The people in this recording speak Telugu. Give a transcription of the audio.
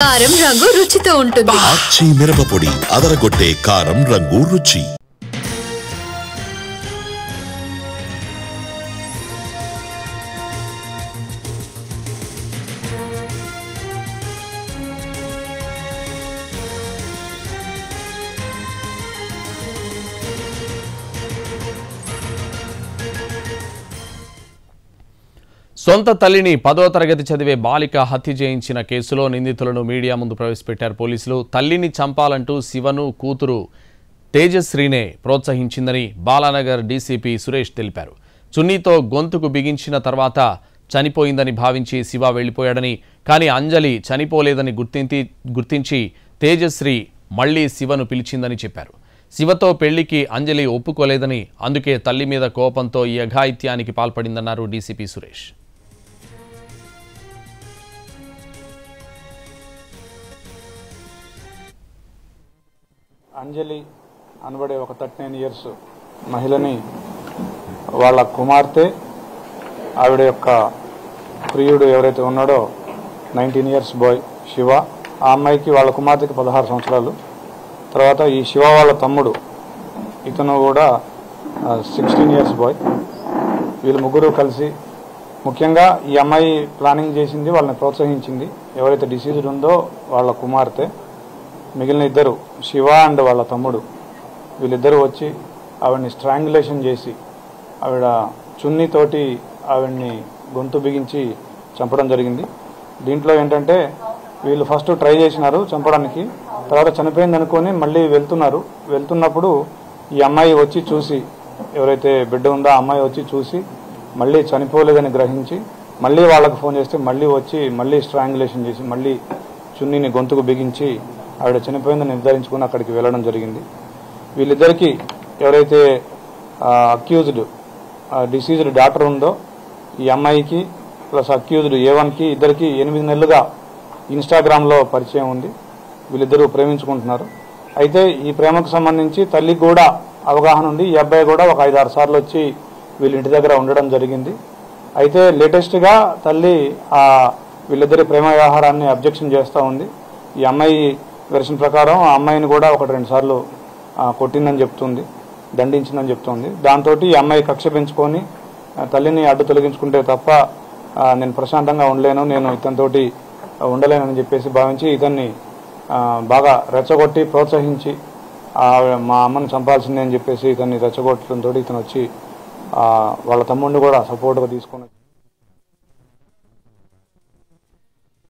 కారం రంగు రుచితో ఉంటుంది. ఆచి మిరపపొడి అదరగొట్టే కారం రంగు రుచి. సొంత తల్లిని 10వ తరగతి చదివే బాలిక హత్య చేయించిన కేసులో నిందితులను మీడియా ముందు ప్రవేశపెట్టారు పోలీసులు. తల్లిని చంపాలంటూ శివను కూతురు తేజశ్రీనే ప్రోత్సహించిందని బాలానగర్ డీసీపీ సురేష్ తెలిపారు. చున్నీతో గొంతుకు బిగించిన తర్వాత చనిపోయిందని భావించి శివ వెళ్లిపోయాడని, కానీ అంజలి చనిపోలేదని గుర్తించి తేజశ్రీ మళ్లీ శివను పిలిచిందని చెప్పారు. శివతో పెళ్లికి అంజలి ఒప్పుకోలేదని, అందుకే తల్లి మీద కోపంతో ఈ అఘాయిత్యానికి పాల్పడిందన్నారు డీసీపీ సురేష్. అంజలి అనబడే ఒక 39 ఇయర్స్ మహిళని వాళ్ళ కుమార్తె, ఆవిడ యొక్క ప్రియుడు ఎవరైతే ఉన్నాడో 19 ఇయర్స్ బాయ్ శివ, ఆ అమ్మాయికి వాళ్ళ కుమార్తెకి 16 సంవత్సరాలు. తర్వాత ఈ శివ వాళ్ళ తమ్ముడు ఇతను కూడా 16 ఇయర్స్ బాయ్. వీళ్ళు ముగ్గురు కలిసి ముఖ్యంగా ఈ అమ్మాయి ప్లానింగ్ చేసింది, వాళ్ళని ప్రోత్సహించింది ఎవరైతే డిసీజ్డ్ ఉందో వాళ్ళ కుమార్తె. మిగిలిన ఇద్దరు శివ అండ్ వాళ్ళ తమ్ముడు వీళ్ళిద్దరూ వచ్చి ఆవిడ్ని స్ట్రాంగులేషన్ చేసి ఆవిడ చున్నీతోటి ఆవిడ్ని గొంతు బిగించి చంపడం జరిగింది. దీంట్లో ఏంటంటే వీళ్ళు ఫస్ట్ ట్రై చేసినారు చంపడానికి, తర్వాత చనిపోయింది అనుకొని మళ్ళీ వెళ్తున్నప్పుడు ఈ అమ్మాయి వచ్చి చూసి, ఎవరైతే బిడ్డ ఉందో ఆ అమ్మాయి వచ్చి చూసి మళ్ళీ చనిపోలేదని గ్రహించి మళ్ళీ వాళ్ళకు ఫోన్ చేస్తే మళ్ళీ వచ్చి మళ్ళీ స్ట్రాంగులేషన్ చేసి మళ్ళీ చున్నీని గొంతుకు బిగించి ఆవిడ చనిపోయిందని నిర్ధారించుకుని అక్కడికి వెళ్ళడం జరిగింది. వీళ్ళిద్దరికీ ఎవరైతే అక్యూజ్డ్ డిసీజ్డ్ డాక్టర్ ఉందో ఈ అమ్మాయికి ప్లస్ అక్యూజ్డ్ A1కి ఇద్దరికి 8 నెలలుగా ఇన్స్టాగ్రామ్లో పరిచయం ఉంది. వీళ్ళిద్దరూ ప్రేమించుకుంటున్నారు. అయితే ఈ ప్రేమకు సంబంధించి తల్లికి కూడా అవగాహన ఉంది. ఈ అబ్బాయి కూడా ఒక 5-6 సార్లు వచ్చి వీళ్ళ ఇంటి దగ్గర ఉండడం జరిగింది. అయితే లేటెస్ట్గా తల్లి వీళ్ళిద్దరి ప్రేమ వ్యవహారాన్ని అబ్జెక్షన్ చేస్తూ ఉంది. ఈ అమ్మాయి వెర్షన్ ప్రకారం ఆ అమ్మాయిని కూడా 1-2 సార్లు కొట్టిందని చెప్తుంది, దండించిందని చెప్తుంది. దాంతో ఈ అమ్మాయి కక్ష పెంచుకొని తల్లిని అడ్డు తొలగించుకుంటే తప్ప నేను ప్రశాంతంగా ఉండలేను, నేను ఇతనితోటి ఉండలేనని చెప్పేసి భావించి ఇతన్ని బాగా రెచ్చగొట్టి ప్రోత్సహించి మా అమ్మని చంపాల్సిందే అని చెప్పేసి ఇతన్ని రెచ్చగొట్టడంతో ఇతను వచ్చి వాళ్ళ తమ్ముడిని కూడా సపోర్ట్గా తీసుకొని